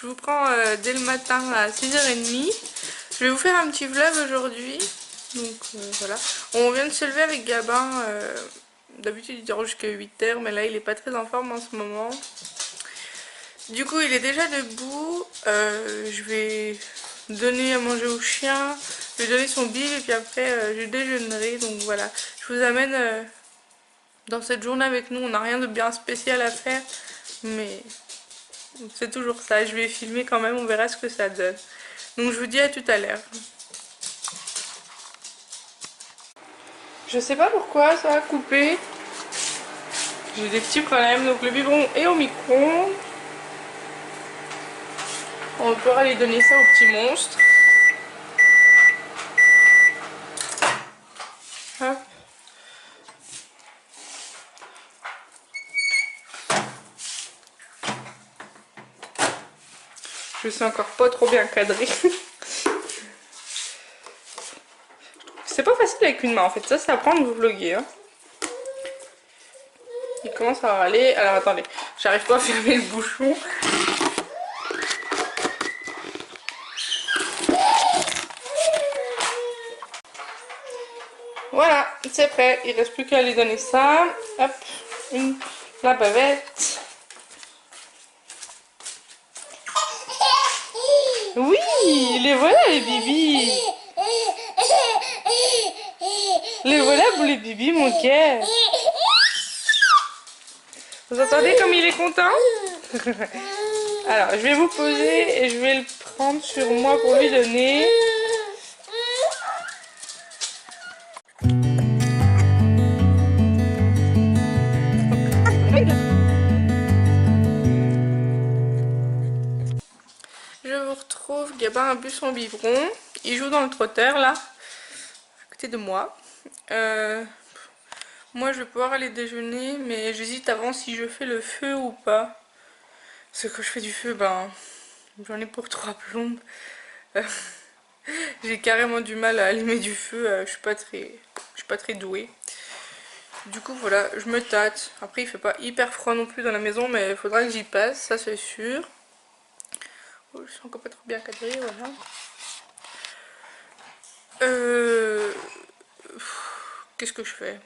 Je vous prends dès le matin à 6h30. Je vais vous faire un petit vlog aujourd'hui. Donc voilà. On vient de se lever avec Gabin. D'habitude il dort jusqu'à 8h, mais là il est pas très en forme en ce moment. Du coup il est déjà debout. Je vais donner à manger au chien. Je vais donner son bib et puis après je déjeunerai. Donc voilà. Je vous amène dans cette journée avec nous. On n'a rien de bien spécial à faire. Mais c'est toujours ça. Je vais filmer quand même. On verra ce que ça donne. Donc je vous dis à tout à l'heure. Je sais pas pourquoi ça a coupé. J'ai des petits problèmes. Donc le biberon est au micro. On pourra aller donner ça au petit monstre. Hop. Je suis encore pas trop bien cadrée. C'est pas facile avec une main en fait. Ça apprend de vous vlogger. Hein. Il commence à râler. Alors attendez, j'arrive pas à fermer le bouchon. Voilà, c'est prêt. Il reste plus qu'à lui donner ça. Hop, la bavette. Oui, les voilà les bibis. Les voilà pour les bibis, mon cœur. Vous entendez comme il est content? Alors, je vais vous poser et je vais le prendre sur moi pour lui donner. Je vous retrouve, Gabin a bu son biberon. Il joue dans le trotteur là, à côté de moi. Moi je vais pouvoir aller déjeuner, mais j'hésite avant si je fais le feu ou pas. Parce que quand je fais du feu, ben j'en ai pour 3 plombes. J'ai carrément du mal à allumer du feu, je suis pas très douée. Du coup voilà, je me tâte. Après il fait pas hyper froid non plus dans la maison, mais il faudra que j'y passe, ça c'est sûr. Oh, je suis encore pas trop bien cadrée, voilà. Qu'est-ce que je fais?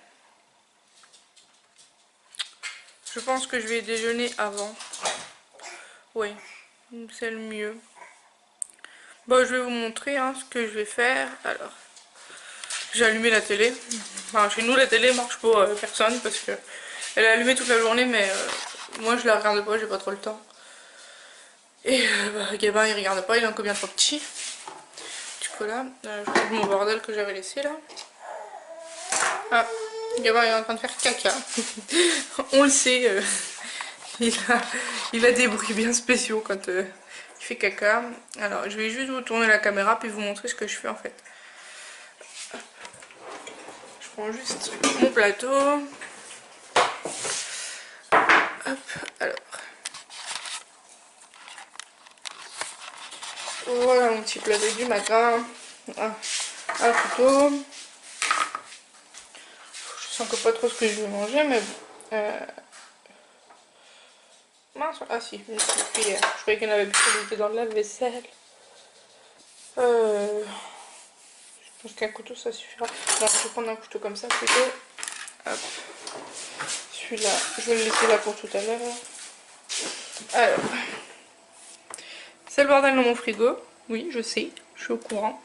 Je pense que je vais déjeuner avant. Oui, c'est le mieux. Bon, je vais vous montrer hein, ce que je vais faire. Alors, j'ai allumé la télé. Enfin, chez nous, la télé marche pour personne parce que elle est allumée toute la journée, mais moi, je la regarde pas, j'ai pas trop le temps. Et Gabin, il regarde pas, il est encore bien trop petit. Du coup, là, je trouve mon bordel que j'avais laissé là. Ah, Gabin est en train de faire caca. On le sait, il a des bruits bien spéciaux quand il fait caca. Alors, je vais juste vous tourner la caméra puis vous montrer ce que je fais en fait. Je prends juste mon plateau. Hop, alors. Voilà mon petit plateau du matin. Un couteau. Je sens encore pas trop ce que je vais manger, mais bon. Mince, ah si, une petite cuillère. Je croyais qu'il y en avait plus, elle était dans le lave-vaisselle. Je pense qu'un couteau ça suffira. Non, je vais prendre un couteau comme ça plutôt. Hop. Celui-là, je vais le laisser là pour tout à l'heure. Alors, c'est le bordel dans mon frigo. Oui, je sais, je suis au courant.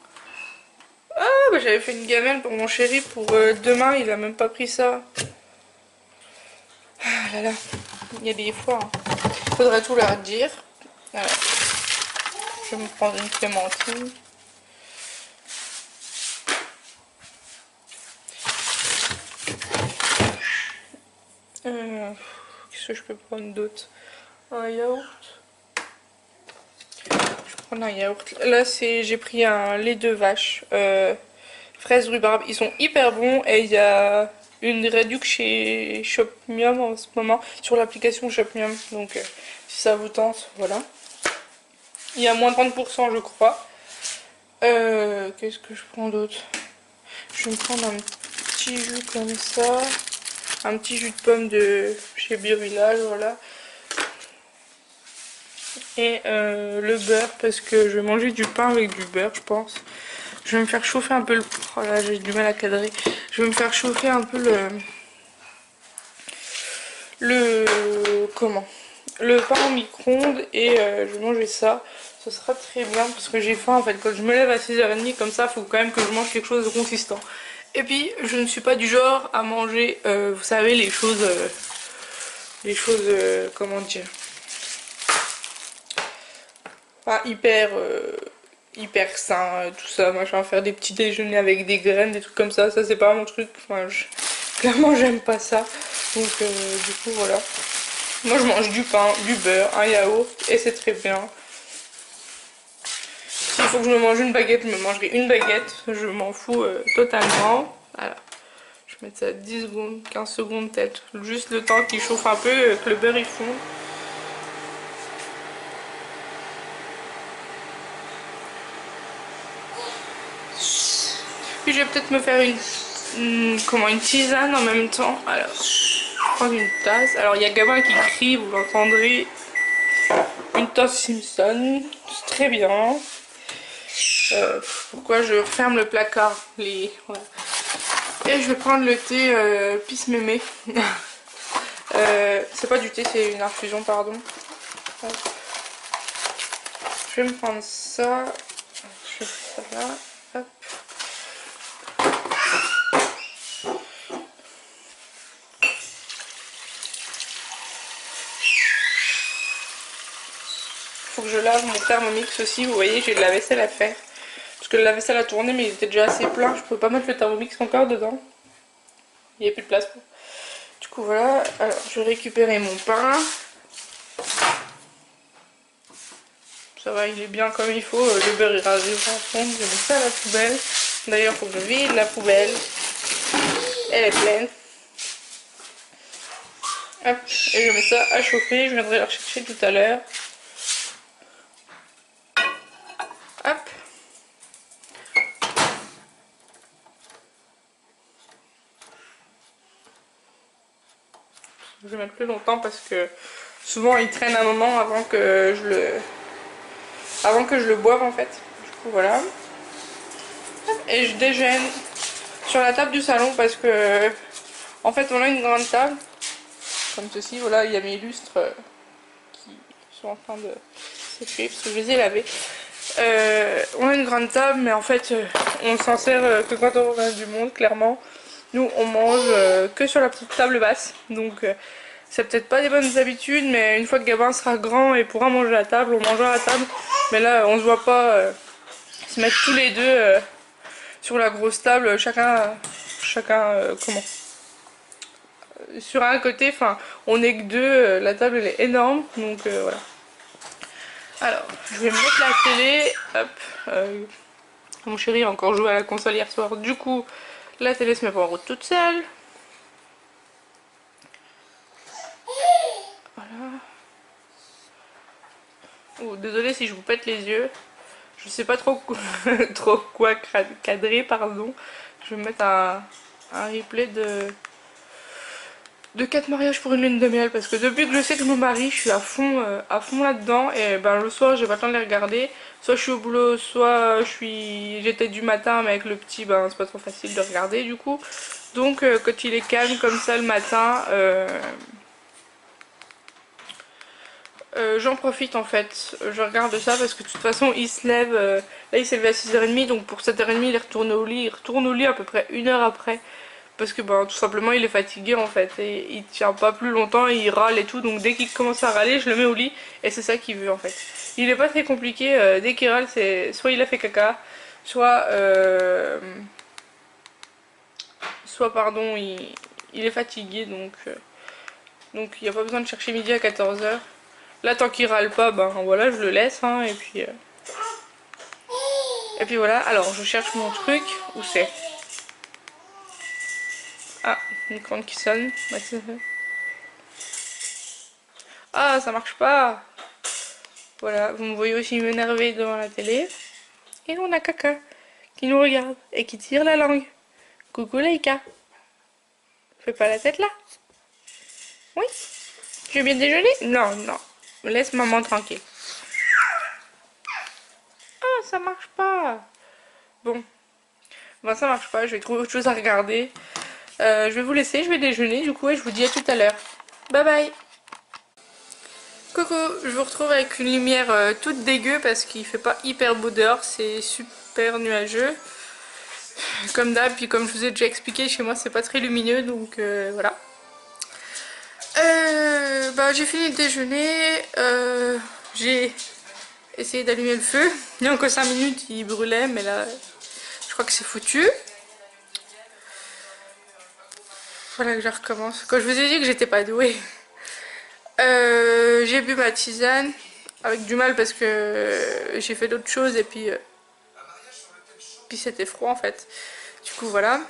Ah, bah j'avais fait une gamelle pour mon chéri pour demain, il a même pas pris ça. Ah là là, il y a des fois, hein. Faudrait tout leur dire. Alors, je vais me prendre une clémentine. Qu'est-ce que je peux prendre d'autre? Un yaourt. Je vais prendre un yaourt. Là, j'ai pris un lait de vache. Fraises rhubarbe. Ils sont hyper bons. Et il y a une réduc chez Shopmium en ce moment. Sur l'application Shopmium. Donc, si ça vous tente, voilà. Il y a moins de 30% je crois. Qu'est-ce que je prends d'autre? Je vais me prendre un petit jus comme ça. Un petit jus de pomme de chez Bio Village, voilà. Et le beurre, parce que je vais manger du pain avec du beurre, je pense. Je vais me faire chauffer un peu le... Oh là, j'ai du mal à cadrer. Je vais me faire chauffer un peu comment, le pain au micro-ondes et je vais manger ça. Ce sera très bien parce que j'ai faim en fait. Quand je me lève à 6h30 comme ça, il faut quand même que je mange quelque chose de consistant. Et puis je ne suis pas du genre à manger, vous savez, les choses, comment dire, pas hyper sain, tout ça, machin, faire des petits déjeuners avec des graines, des trucs comme ça c'est pas mon truc. Enfin, clairement j'aime pas ça. Donc du coup voilà. Moi je mange du pain, du beurre, un yaourt et c'est très bien. S'il faut que je me mange une baguette, je me mangerai une baguette. Je m'en fous totalement. Voilà. Je vais mettre ça 10 secondes, 15 secondes peut-être. Juste le temps qu'il chauffe un peu, que le beurre il fonde. Puis je vais peut-être me faire une tisane en même temps. Alors, je vais prendre une tasse. Alors il y a Gabin qui crie, vous l'entendrez. Une tasse Simpson, c'est très bien. Pourquoi je ferme le placard voilà. Et je vais prendre le thé Pisse Mémé. C'est pas du thé, c'est une infusion, pardon. Je vais me prendre ça. Je fais ça là. Hop. Faut que je lave mon thermomix aussi. Vous voyez, j'ai de la vaisselle à faire. Parce que la vaisselle a tourné, mais il était déjà assez plein. Je peux pas mettre le thermomix encore dedans. Il n'y a plus de place pour. Du coup, voilà. Alors, je vais récupérer mon pain. Ça va, il est bien comme il faut. Le beurre il arrivera à fond. Je mets ça à la poubelle. D'ailleurs, il faut que je vide la poubelle. Elle est pleine. Hop. Et je mets ça à chauffer. Je viendrai la rechercher tout à l'heure. Hop. Je vais mettre plus longtemps parce que souvent il traîne un moment avant que je le boive en fait. Du coup voilà. Et je déjeune sur la table du salon parce que en fait on a une grande table comme ceci. Voilà, il y a mes lustres qui sont en train de sécher parce que je les ai lavés. On a une grande table mais en fait on s'en sert que quand on a du monde clairement. Nous on mange que sur la petite table basse, donc c'est peut-être pas des bonnes habitudes, mais une fois que Gabin sera grand et pourra manger à table, on mangera à table. Mais là on se voit pas se mettre tous les deux sur la grosse table, chacun comment, sur un côté, enfin on est que deux, la table elle est énorme, donc voilà. Alors je vais me mettre la télé, hop, mon chéri a encore joué à la console hier soir, du coup la télé se met pas en route toute seule. Voilà. Oh, désolée si je vous pète les yeux. Je sais pas trop, trop quoi cadrer, pardon. Je vais me mettre un replay de 4 mariages pour une lune de miel. Parce que depuis que je sais que je me marie, je suis à fond là-dedans. Et ben le soir, j'ai pas le temps de les regarder. Soit je suis au boulot, soit j'étais du matin, mais avec le petit, ben c'est pas trop facile de regarder du coup. Donc quand il est calme comme ça le matin, j'en profite en fait. Je regarde ça parce que de toute façon il se lève, là il s'est levé à 6h30, donc pour 7h30 il est retourné au lit. Il retourne au lit à peu près 1 heure après. Parce que ben tout simplement il est fatigué en fait. Et il tient pas plus longtemps, il râle et tout. Donc dès qu'il commence à râler, je le mets au lit. Et c'est ça qu'il veut en fait. Il est pas très compliqué, dès qu'il râle c'est soit il a fait caca, soit pardon il est fatigué. Donc il n'y a pas besoin de chercher midi à 14h. Là tant qu'il râle pas, ben voilà je le laisse hein, et puis voilà. Alors je cherche mon truc, où c'est? Ah, une grande qui sonne. Ah ça marche pas. Voilà, vous me voyez aussi m'énerver devant la télé. Et on a Caca qui nous regarde et qui tire la langue. Coucou Laïka. Fais pas la tête là. Oui. Tu veux bien déjeuner? Non, non. Laisse maman tranquille. ça marche pas. Bon, ben ça marche pas, je vais trouver autre chose à regarder. Je vais vous laisser, je vais déjeuner du coup et je vous dis à tout à l'heure. Bye bye. Coucou, je vous retrouve avec une lumière toute dégueu parce qu'il fait pas hyper beau dehors, c'est super nuageux. Comme d'hab, puis comme je vous ai déjà expliqué, chez moi c'est pas très lumineux donc voilà. Bah, j'ai fini de déjeuner, j'ai essayé d'allumer le feu. Il y a encore 5 minutes il brûlait mais là je crois que c'est foutu. Voilà que je recommence. Quand je vous ai dit que j'étais pas douée. J'ai bu ma tisane avec du mal parce que j'ai fait d'autres choses et puis c'était froid en fait. Du coup voilà.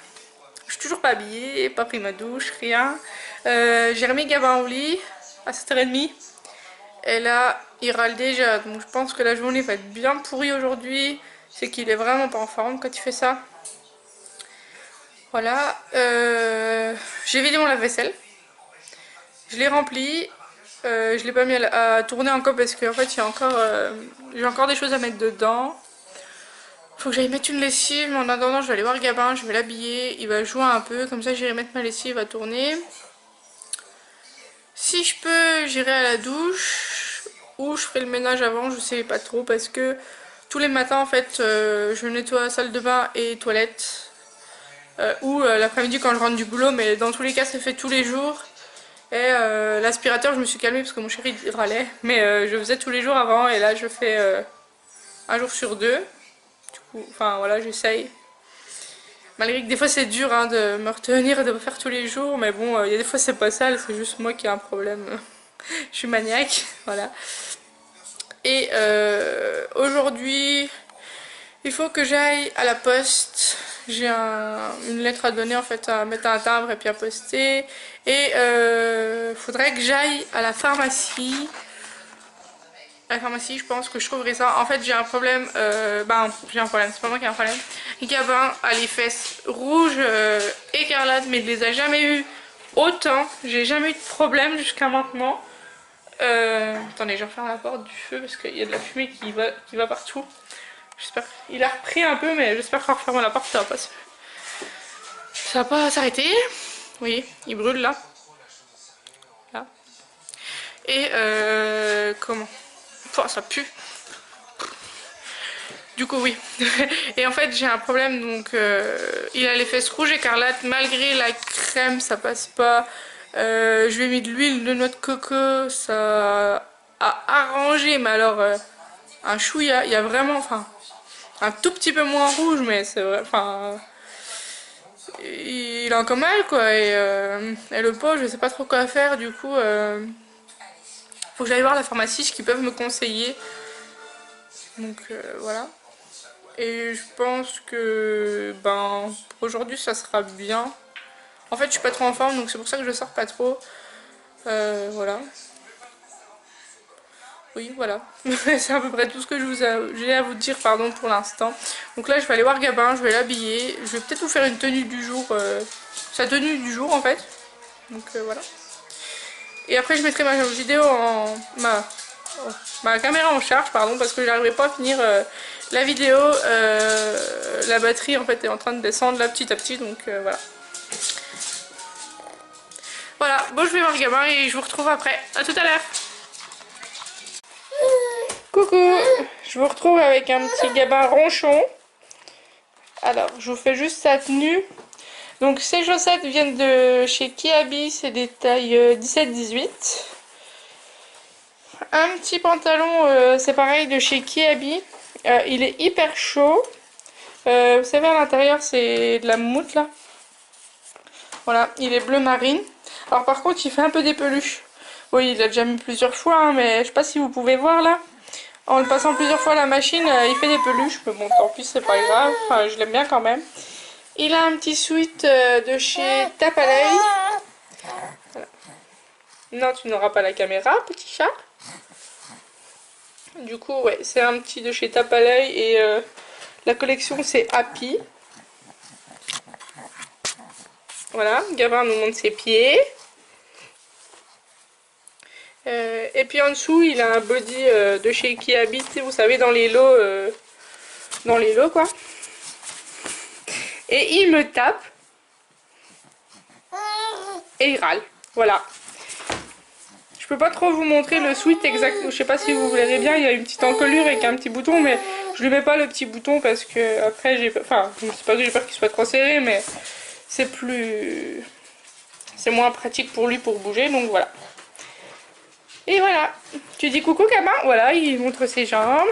Je suis toujours pas habillée, pas pris ma douche, rien. J'ai remis Gabin au lit à 7h30. Et là, il râle déjà. Donc je pense que la journée va être bien pourrie aujourd'hui. C'est qu'il est vraiment pas en forme quand il fait ça. Voilà. J'ai vidé mon lave-vaisselle. Je l'ai rempli. Je l'ai pas mis à tourner encore parce qu'en fait, j'ai encore des choses à mettre dedans. Faut que j'aille mettre une lessive, mais en attendant je vais aller voir Gabin, je vais l'habiller, il va jouer un peu, comme ça j'irai mettre ma lessive à tourner. Si je peux, j'irai à la douche, ou je ferai le ménage avant, je sais pas trop, parce que tous les matins en fait, je nettoie la salle de bain et toilette, ou l'après-midi quand je rentre du boulot, mais dans tous les cas ça fait tous les jours. Et l'aspirateur je me suis calmée parce que mon chéri râlait, mais je faisais tous les jours avant, et là je fais un jour sur deux. Enfin voilà, j'essaye. Malgré que des fois c'est dur hein, de me retenir et de me faire tous les jours, mais bon, il y a des fois c'est pas sale, c'est juste moi qui ai un problème. Je suis maniaque, voilà. Et aujourd'hui, il faut que j'aille à la poste. J'ai une lettre à donner en fait, à mettre à un timbre et puis à poster. Et faudrait que j'aille à la pharmacie. À la pharmacie, je pense que je trouverai ça. En fait, j'ai un problème. J'ai un problème, c'est pas moi qui ai un problème. Gabin a les fesses rouges, écarlates, mais il les a jamais eu autant. J'ai jamais eu de problème jusqu'à maintenant. Attendez, je referme la porte du feu parce qu'il y a de la fumée qui va partout. J'espère. Il a repris un peu, mais j'espère qu'en refermant la porte, ça va pas s'arrêter. Oui, il brûle là. Là. Et comment? Oh, ça pue. Du coup oui. Et en fait j'ai un problème, donc il a les fesses rouges écarlates, malgré la crème ça passe pas. Je lui ai mis de l'huile de noix de coco, ça a arrangé, mais alors un chouïa, il y a vraiment, enfin un tout petit peu moins rouge, mais c'est vrai, enfin il a encore mal quoi, et le pot je sais pas trop quoi faire, du coup faut que j'aille voir la pharmacie, ce qu'ils peuvent me conseiller. Donc voilà. Et je pense que pour aujourd'hui ça sera bien. En fait je suis pas trop en forme donc c'est pour ça que je sors pas trop. Voilà. Oui voilà. C'est à peu près tout ce que j'ai à vous dire pour l'instant. Donc là je vais aller voir Gabin, je vais l'habiller. Je vais peut-être vous faire une tenue du jour. Sa tenue du jour en fait. Donc voilà. Et après je mettrai ma vidéo ma caméra en charge pardon, parce que j'arriverai pas à finir la vidéo. La batterie en fait est en train de descendre là petit à petit, donc voilà. Voilà, bon je vais voir Gabin et je vous retrouve après. À tout à l'heure. Coucou, je vous retrouve avec un petit Gabin ronchon. Alors je vous fais juste sa tenue. Donc ces chaussettes viennent de chez Kiabi, c'est des tailles 17-18. Un petit pantalon, c'est pareil, de chez Kiabi. Il est hyper chaud. Vous savez, à l'intérieur, c'est de la moumoute, là. Voilà, il est bleu marine. Alors par contre, il fait un peu des peluches. Oui, il l'a déjà mis plusieurs fois, hein, mais je sais pas si vous pouvez voir, là. En le passant plusieurs fois à la machine, il fait des peluches. Mais bon, tant pis, c'est pas grave. Enfin, je l'aime bien quand même. Il a un petit sweat de chez Tape à l'œil. Voilà. Non, tu n'auras pas la caméra, petit chat. Du coup, ouais, c'est un petit de chez Tape à l'œil et la collection c'est Happy. Voilà, Gabin nous montre ses pieds. Et puis en dessous, il a un body de chez Kiabi, vous savez, dans les lots dans les lots quoi. Et il me tape. Et il râle. Voilà. Je peux pas trop vous montrer le sweat exact. Je sais pas si vous verrez bien, il y a une petite encolure avec un petit bouton, mais je lui mets pas le petit bouton parce que après j'ai... Enfin, c'est pas que j'ai peur qu'il soit trop serré, mais c'est plus... C'est moins pratique pour lui pour bouger, donc voilà. Et voilà. Tu dis coucou Gabin? Voilà, il montre ses jambes.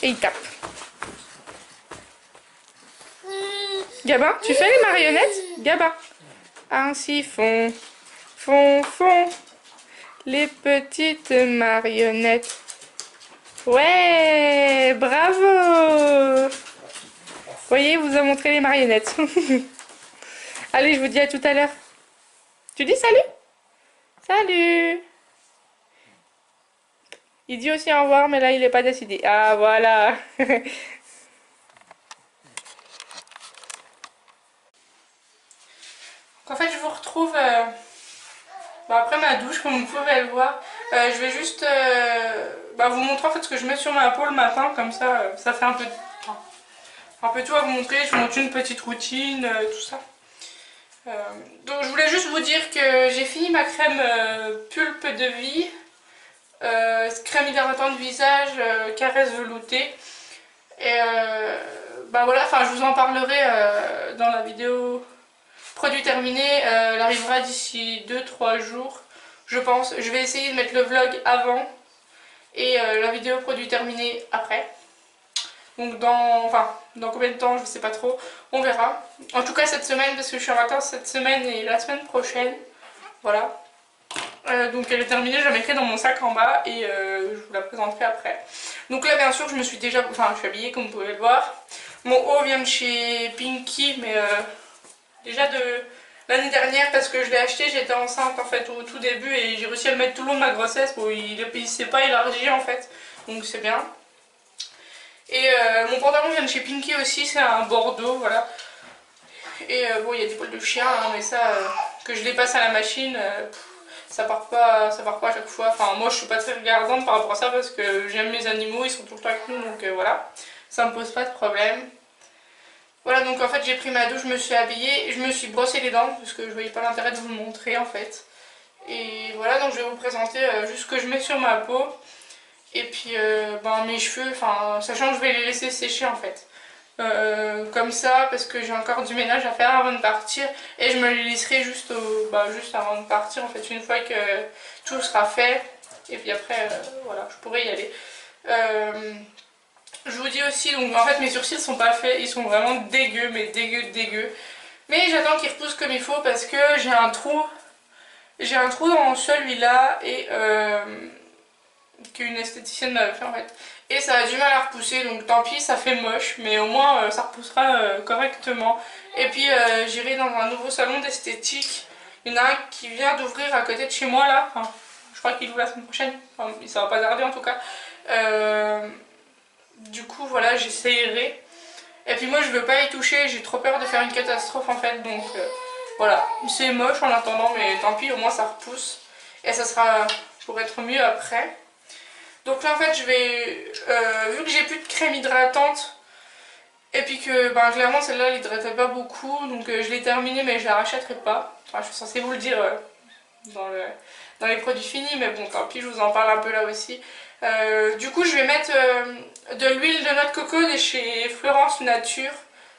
Et il tape. Gabin, tu fais les marionnettes? Gabin. Ainsi font, font les petites marionnettes. Ouais, bravo! Voyez, vous a montré les marionnettes. Allez, je vous dis à tout à l'heure. Tu dis salut? Salut! Il dit aussi au revoir, mais là, il n'est pas décidé. Ah, voilà. En fait, je vous retrouve après ma douche, comme vous pouvez le voir. Je vais juste vous montrer en fait ce que je mets sur ma peau le matin, comme ça, ça fait un peu tout à vous montrer. Je vous montre une petite routine, tout ça. Donc je voulais juste vous dire que j'ai fini ma crème Pulpe de Vie, crème hydratant de visage, caresse veloutée. Et voilà, enfin je vous en parlerai dans la vidéo produit terminé. Elle arrivera d'ici 2-3 jours, je pense. Je vais essayer de mettre le vlog avant et la vidéo produit terminé après. Donc dans combien de temps, je sais pas trop, on verra. En tout cas cette semaine, parce que je suis en vacances cette semaine et la semaine prochaine. Voilà. Donc elle est terminée, je la mettrai dans mon sac en bas et je vous la présenterai après. Donc là bien sûr je me suis déjà, je suis habillée comme vous pouvez le voir. Mon haut vient de chez Pinky, mais déjà de l'année dernière parce que je l'ai acheté, j'étais enceinte en fait au tout début et j'ai réussi à le mettre tout le long de ma grossesse. Bon, il s'est pas élargi en fait, donc c'est bien. Et mon pantalon vient de chez Pinky aussi, c'est un bordeaux, voilà. Et bon, il y a des poils de chien, hein, mais ça, que je les passe à la machine, ça part pas à chaque fois. Enfin, moi je suis pas très regardante par rapport à ça parce que j'aime mes animaux, ils sont tout le temps avec nous, donc voilà. Ça me pose pas de problème. Voilà, donc en fait j'ai pris ma douche, je me suis habillée, je me suis brossé les dents parce que je voyais pas l'intérêt de vous le montrer en fait. Et voilà, donc je vais vous présenter juste ce que je mets sur ma peau. Et puis mes cheveux, sachant que je vais les laisser sécher en fait. Comme ça, parce que j'ai encore du ménage à faire avant de partir. Et je me les laisserai juste avant de partir en fait, une fois que tout sera fait. Et puis après, voilà, je pourrai y aller. Je vous dis aussi, donc en fait mes sourcils sont pas faits, ils sont vraiment dégueux, mais dégueux. Mais j'attends qu'ils repoussent comme il faut parce que j'ai un trou dans celui-là et qu'une esthéticienne m'avait fait en fait. Et ça a du mal à repousser, donc tant pis, ça fait moche, mais au moins ça repoussera correctement. Et puis j'irai dans un nouveau salon d'esthétique. Il y en a un qui vient d'ouvrir à côté de chez moi là. Enfin, je crois qu'il ouvre la semaine prochaine. Enfin, ça va pas tarder en tout cas. Du coup voilà, j'essayerai. Et puis moi je veux pas y toucher, j'ai trop peur de faire une catastrophe en fait. Donc voilà, c'est moche en attendant, mais tant pis, au moins ça repousse. Et ça sera pour être mieux après. Donc là en fait je vais, vu que j'ai plus de crème hydratante, et puis que clairement celle-là elle hydratait pas beaucoup, donc je l'ai terminée mais je la rachèterai pas. Enfin je suis censée vous le dire dans les produits finis, mais bon tant pis, je vous en parle un peu là aussi. Du coup je vais mettre de l'huile de noix de coco de chez Florence Nature,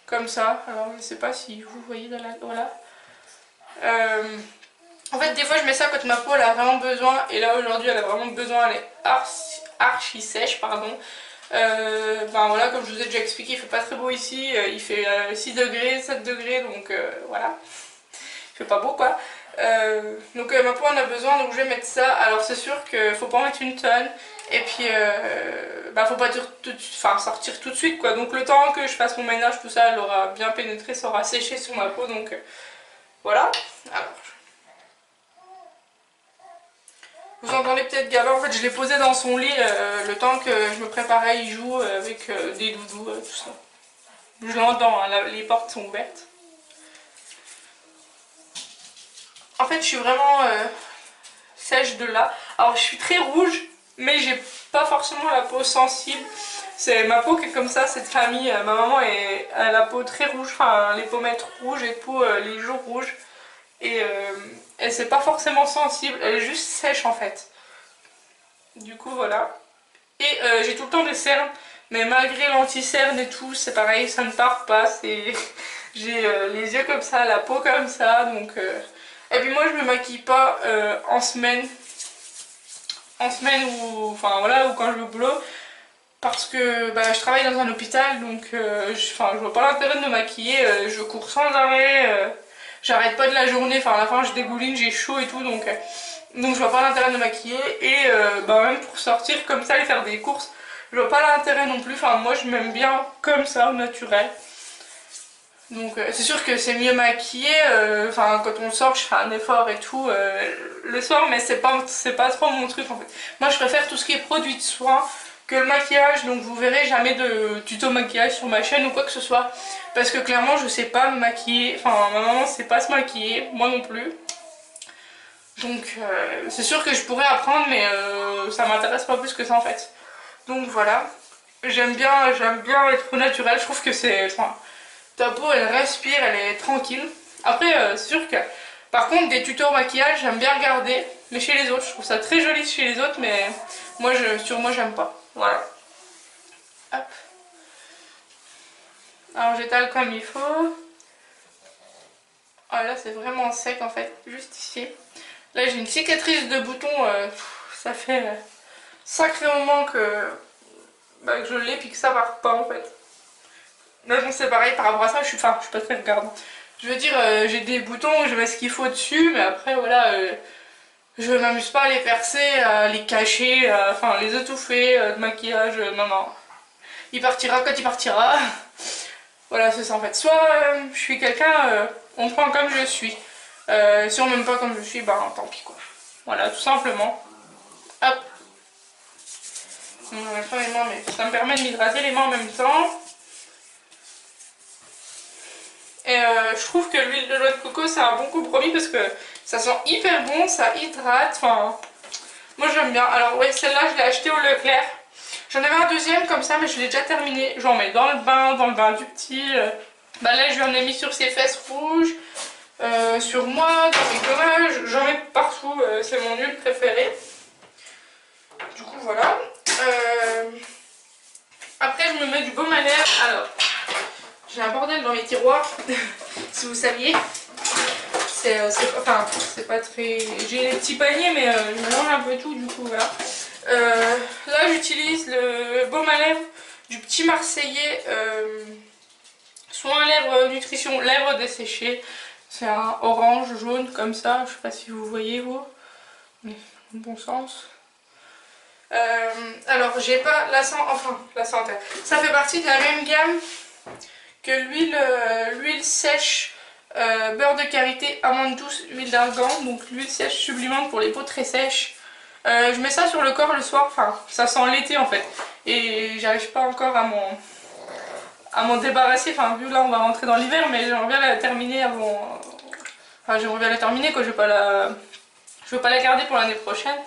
comme ça. Alors je sais pas si vous voyez dans la... Voilà. En fait des fois je mets ça quand ma peau elle a vraiment besoin, et là aujourd'hui elle a vraiment besoin, elle est archi sèche pardon. Voilà, comme je vous ai déjà expliqué, il fait pas très beau ici, il fait 6 degrés, 7 degrés, donc voilà, il fait pas beau quoi. Donc ma peau en a besoin, donc je vais mettre ça. Alors c'est sûr qu'il faut pas en mettre une tonne, et puis faut pas sortir tout de suite quoi. Donc le temps que je fasse mon ménage, tout ça, elle aura bien pénétré, ça aura séché sur ma peau, donc voilà. Alors, vous entendez peut-être Gabin, en fait je l'ai posé dans son lit le temps que je me préparais, il joue avec des doudous, tout ça. Je l'entends, hein, les portes sont ouvertes. En fait je suis vraiment sèche de là. Alors je suis très rouge, mais j'ai pas forcément la peau sensible. C'est ma peau qui est comme ça, cette famille. Ma maman a la peau très rouge, enfin les pommettes rouges et tout, les joues rouges. Et elle c'est pas forcément sensible, elle est juste sèche en fait. Du coup voilà. Et j'ai tout le temps des cernes, mais malgré l'anti-cerne et tout, c'est pareil, ça ne part pas. J'ai les yeux comme ça, la peau comme ça, donc... Et puis moi je me maquille pas en semaine ou... Enfin voilà, ou quand je vais au boulot. Parce que bah, je travaille dans un hôpital, donc je vois pas l'intérêt de me maquiller, je cours sans arrêt, j'arrête pas de la journée, enfin à la fin je dégouline, j'ai chaud et tout, donc je vois pas l'intérêt de me maquiller, et bah, même pour sortir comme ça et faire des courses, je vois pas l'intérêt non plus, enfin moi je m'aime bien comme ça, au naturel. Donc c'est sûr que c'est mieux maquillé, enfin quand on sort je fais un effort et tout le soir, mais c'est pas trop mon truc en fait. Moi je préfère tout ce qui est produit de soin que le maquillage, donc vous verrez jamais de tuto maquillage sur ma chaîne ou quoi que ce soit, parce que clairement je sais pas me maquiller, enfin ma maman sait pas se maquiller, moi non plus, donc c'est sûr que je pourrais apprendre, mais ça m'intéresse pas plus que ça en fait. Donc voilà, j'aime bien être au naturel, je trouve que c'est, enfin, ta peau elle respire, elle est tranquille. Après c'est sûr que par contre des tutos maquillage j'aime bien regarder, mais chez les autres je trouve ça très joli chez les autres, mais moi sur moi j'aime pas. Voilà. Hop. Alors j'étale comme il faut. Ah là c'est vraiment sec en fait, juste ici. Là j'ai une cicatrice de bouton, ça fait sacré moment que je l'ai puis que ça part pas en fait. Là bon c'est pareil par rapport à ça, je suis pas très regardante. Je veux dire j'ai des boutons, je mets ce qu'il faut dessus, mais après voilà, je m'amuse pas à les percer, à les cacher, enfin les étouffer de maquillage, non non. Il partira quand il partira. Voilà, c'est ça en fait. Soit je suis quelqu'un, on prend comme je suis. Si on m'aime pas comme je suis, bah tant pis quoi. Voilà, tout simplement. Hop. Mais ça me permet de m'hydrater les mains en même temps. Et je trouve que l'huile de noix de coco c'est un bon compromis parce que ça sent hyper bon, ça hydrate. Enfin, moi j'aime bien. Alors ouais, celle-là je l'ai achetée au Leclerc. J'en avais un deuxième comme ça, mais je l'ai déjà terminé. J'en mets dans le bain du petit. Bah là, je lui en ai mis sur ses fesses rouges, sur moi, dans mes gommages. J'en mets partout. C'est mon huile préférée. Du coup, voilà. Après, je me mets du baume à lèvres. Alors, j'ai un bordel dans mes tiroirs, si vous saviez. Enfin, c'est pas très... J'ai les petits paniers, mais je mélange un peu tout, du coup, voilà. Là j'utilise le baume à lèvres du Petit Marseillais, soin lèvres nutrition lèvres desséchées. C'est un orange jaune comme ça, je sais pas si vous voyez vous, mais dans le bon sens. Alors j'ai pas la santé, ça fait partie de la même gamme que l'huile sèche, beurre de karité, amande douce, huile d'argan, donc l'huile sèche sublimante pour les peaux très sèches. Je mets ça sur le corps le soir, enfin ça sent l'été en fait, et j'arrive pas encore à m'en débarrasser, enfin vu là on va rentrer dans l'hiver, mais j'aimerais bien la terminer avant, enfin j'aimerais bien la terminer quoi, je veux pas la garder pour l'année prochaine.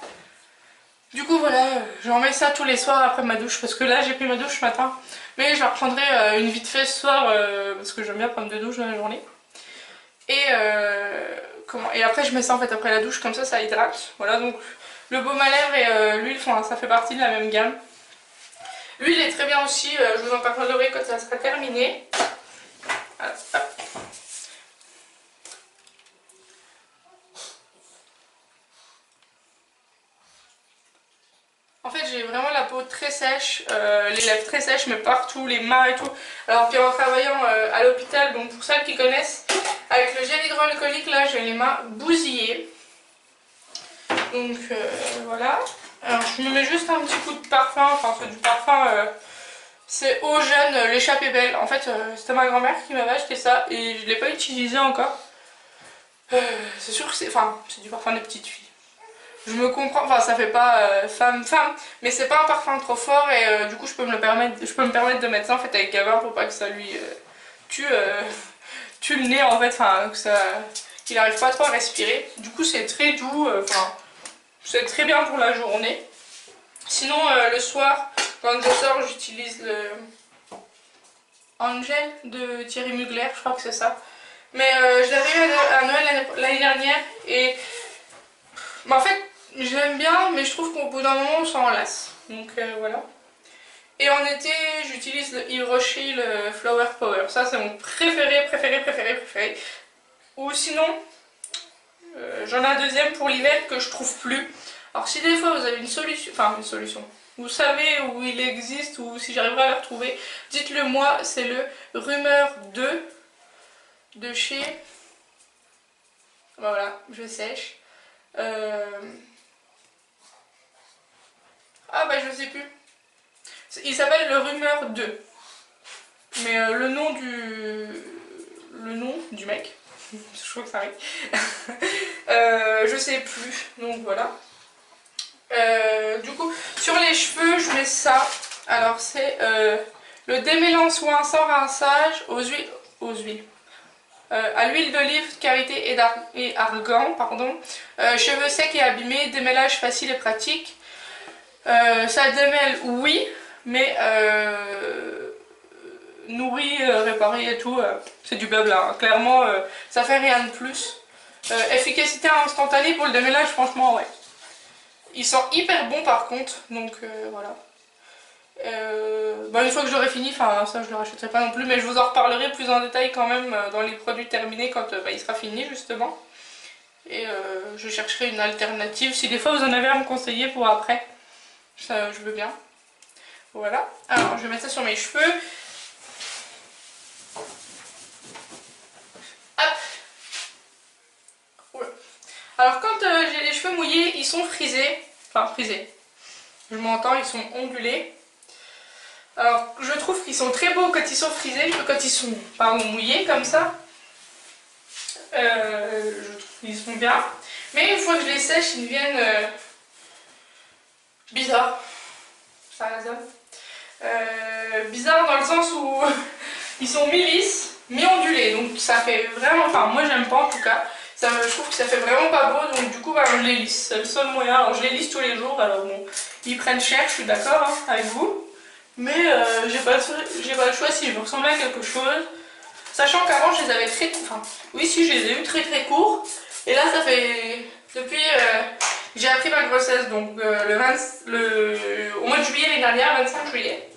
Du coup voilà, j'en mets ça tous les soirs après ma douche, parce que là j'ai pris ma douche ce matin, mais je la reprendrai une vite fait ce soir, parce que j'aime bien prendre 2 douches dans la journée. Et après je mets ça en fait après la douche, comme ça hydrate, voilà. Donc le baume à lèvres et l'huile, ça fait partie de la même gamme. L'huile est très bien aussi, je vous en parlerai quand ça sera terminé. Voilà, hop. En fait j'ai vraiment la peau très sèche, les lèvres très sèches, mais partout, les mains et tout. Alors puis en travaillant à l'hôpital, donc pour celles qui connaissent, avec le gel hydroalcoolique là j'ai les mains bousillées. Donc voilà. Alors je me mets juste un petit coup de parfum, enfin c'est du parfum, c'est Eau Jeune, l'échappée belle. En fait c'était ma grand-mère qui m'avait acheté ça et je ne l'ai pas utilisé encore. C'est sûr que c'est du parfum des petites filles. Je me comprends, enfin ça fait pas femme, mais c'est pas un parfum trop fort et du coup je peux me permettre de mettre ça en fait avec Gabin pour pas que ça lui tue le nez en fait, enfin qu'il arrive pas trop à respirer. Du coup c'est très doux, c'est très bien pour la journée. Sinon, le soir, quand je sors, j'utilise le Angel de Thierry Mugler, je crois que c'est ça. Mais je l'avais eu à Noël l'année dernière et bah, en fait, j'aime bien, mais je trouve qu'au bout d'un moment, on s'en lasse. Donc voilà. Et en été, j'utilise le Yves Rocher, le Flower Power. Ça, c'est mon préféré. Ou sinon, j'en ai un deuxième pour l'hiver que je trouve plus. Alors si des fois vous avez une solution, vous savez où il existe ou si j'arriverai à le retrouver, dites-le moi. C'est le Rumeur 2 de chez... Voilà, je sèche. Ah bah je sais plus. Il s'appelle le Rumeur 2. Mais le nom du mec, je crois que ça arrive. Je sais plus, donc voilà. Du coup, sur les cheveux, je mets ça. Alors c'est le démêlant soin sans rinçage à l'huile d'olive, karité et argan, pardon. Cheveux secs et abîmés, démêlage facile et pratique. Ça démêle, oui, mais nourri, réparé et tout, c'est du blabla. Hein. Clairement, ça fait rien de plus. Efficacité instantanée pour le démêlage, franchement, ouais. Ils sont hyper bons par contre, donc voilà. Bah, une fois que j'aurai fini, enfin ça je le rachèterai pas non plus, mais je vous en reparlerai plus en détail quand même dans les produits terminés quand bah, il sera fini justement. Et je chercherai une alternative, si des fois vous en avez à me conseiller pour après, ça je veux bien. Voilà, alors je vais mettre ça sur mes cheveux. Hop. Ouais. Alors quand j'ai les cheveux mouillés, ils sont frisés, enfin frisés, je m'entends, ils sont ondulés. Alors je trouve qu'ils sont très beaux quand ils sont frisés, quand ils sont pardon, mouillés comme ça. Je trouve qu'ils sont bien. Mais une fois que je les sèche, ils deviennent bizarres. Ça résonne. Bizarres dans le sens où ils sont mi-lisses, mi-ondulés. Donc ça fait vraiment... Enfin moi j'aime pas en tout cas. Ça, je trouve que ça fait vraiment pas beau. Donc du coup bah, je les lisse. C'est le seul moyen. Alors je les lisse tous les jours. Alors bon, ils prennent cher, je suis d'accord hein, avec vous. Mais j'ai pas le choix si je veux ressembler à quelque chose. Sachant qu'avant je les avais très... Enfin, oui si je les ai eu très courts. Et là ça fait... Depuis... j'ai appris ma grossesse donc au mois de juillet l'année dernière, 25 juillet.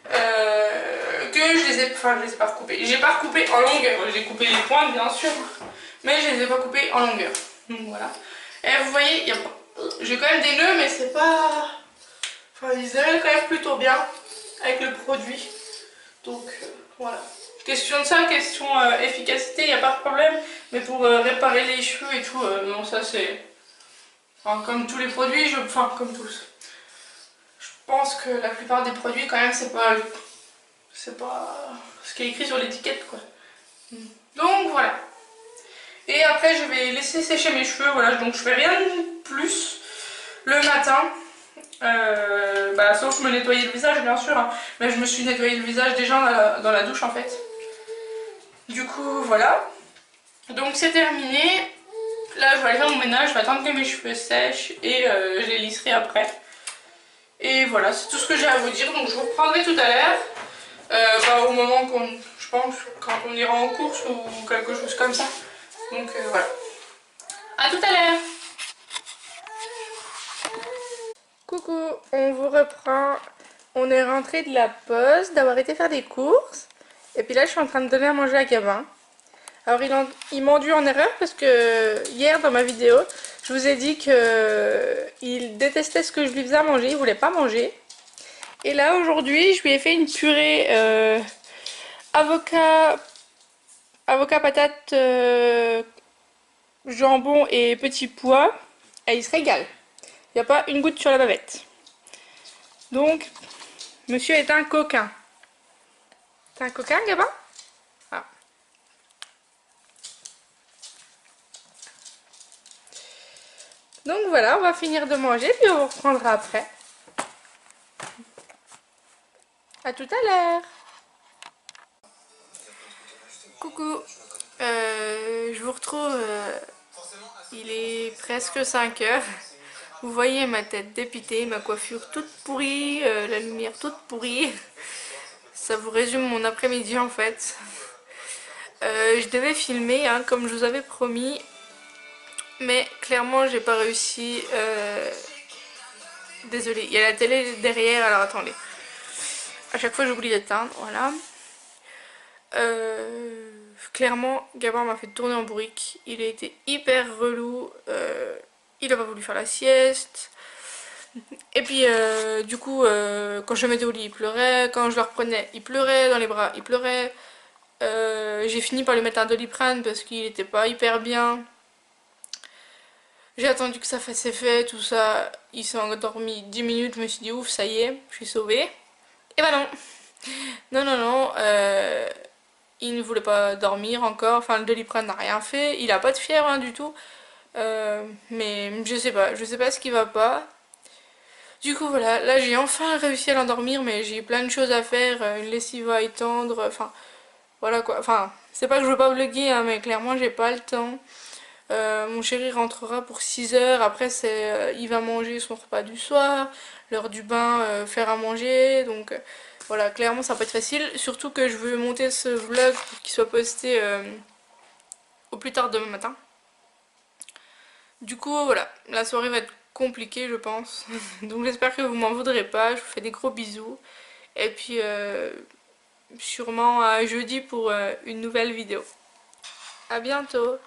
Que je les ai... Enfin je les ai pas recoupés. J'ai pas recoupé en longueur. J'ai coupé les pointes bien sûr. Mais je les ai pas coupés en longueur. Donc voilà. Et vous voyez, j'ai quand même des nœuds mais c'est pas... Enfin ils démêlent quand même plutôt bien avec le produit. Donc voilà. Question de ça, question efficacité, il n'y a pas de problème. Mais pour réparer les cheveux et tout, non ça c'est... Enfin, comme tous les produits, enfin comme tous. Je pense que la plupart des produits quand même c'est pas ce qui est écrit sur l'étiquette quoi. Donc voilà. Et après je vais laisser sécher mes cheveux, voilà, donc je fais rien de plus le matin. Bah, sauf me nettoyer le visage bien sûr, hein. Mais je me suis nettoyé le visage déjà dans la douche en fait. Du coup voilà, donc c'est terminé. Là je vais aller faire mon ménage, je vais attendre que mes cheveux sèchent et je les lisserai après. Et voilà, c'est tout ce que j'ai à vous dire, donc je vous reprendrai tout à l'heure. Bah, au moment je pense, quand on ira en course ou quelque chose comme ça. Donc voilà, à tout à l'heure. Coucou, on vous reprend. On est rentré de la pause, d'avoir été faire des courses. Et puis là, je suis en train de donner à manger à Gabin. Alors, il m'enduit en erreur parce que hier, dans ma vidéo, je vous ai dit qu'il détestait ce que je lui faisais à manger. Il voulait pas manger. Et là, aujourd'hui, je lui ai fait une purée avocat, patate, jambon et petits pois. Et il se régale. Il n'y a pas une goutte sur la bavette. Donc, monsieur est un coquin. T'es un coquin, Gabin? Ah. Donc voilà, on va finir de manger, puis on vous reprendra après. À tout à l'heure. Coucou. Je vous retrouve Il est presque 5 heures. Vous voyez ma tête dépitée, ma coiffure toute pourrie, la lumière toute pourrie. Ça vous résume mon après-midi en fait. Je devais filmer hein, comme je vous avais promis, mais clairement j'ai pas réussi. Désolée, il y a la télé derrière, alors attendez. À chaque fois j'oublie d'éteindre, voilà. Clairement, Gabin m'a fait tourner en bourrique. Il a été hyper relou. Il a pas voulu faire la sieste. Et puis, du coup, quand je le mettais au lit, il pleurait. Quand je le reprenais, il pleurait. Dans les bras, il pleurait. J'ai fini par lui mettre un Doliprane parce qu'il était pas hyper bien. J'ai attendu que ça fasse effet, tout ça. Il s'est endormi 10 minutes. Je me suis dit, ouf, ça y est, je suis sauvée. Et bah non. Non, non, non. Il ne voulait pas dormir encore. Enfin, le Doliprane n'a rien fait. Il a pas de fièvre hein, du tout. Mais je sais pas ce qui va pas. Du coup voilà, là j'ai enfin réussi à l'endormir, mais j'ai plein de choses à faire, une lessive à étendre, enfin voilà quoi. Enfin, c'est pas que je veux pas vlogger, hein, mais clairement j'ai pas le temps. Mon chéri rentrera pour 6 heures, après il va manger son repas du soir, l'heure du bain, faire à manger, donc voilà, clairement ça va pas être facile. Surtout que je veux monter ce vlog pour qu'il soit posté au plus tard demain matin. Du coup voilà, la soirée va être compliquée je pense. Donc j'espère que vous m'en voudrez pas, je vous fais des gros bisous. Et puis sûrement à jeudi pour une nouvelle vidéo. À bientôt.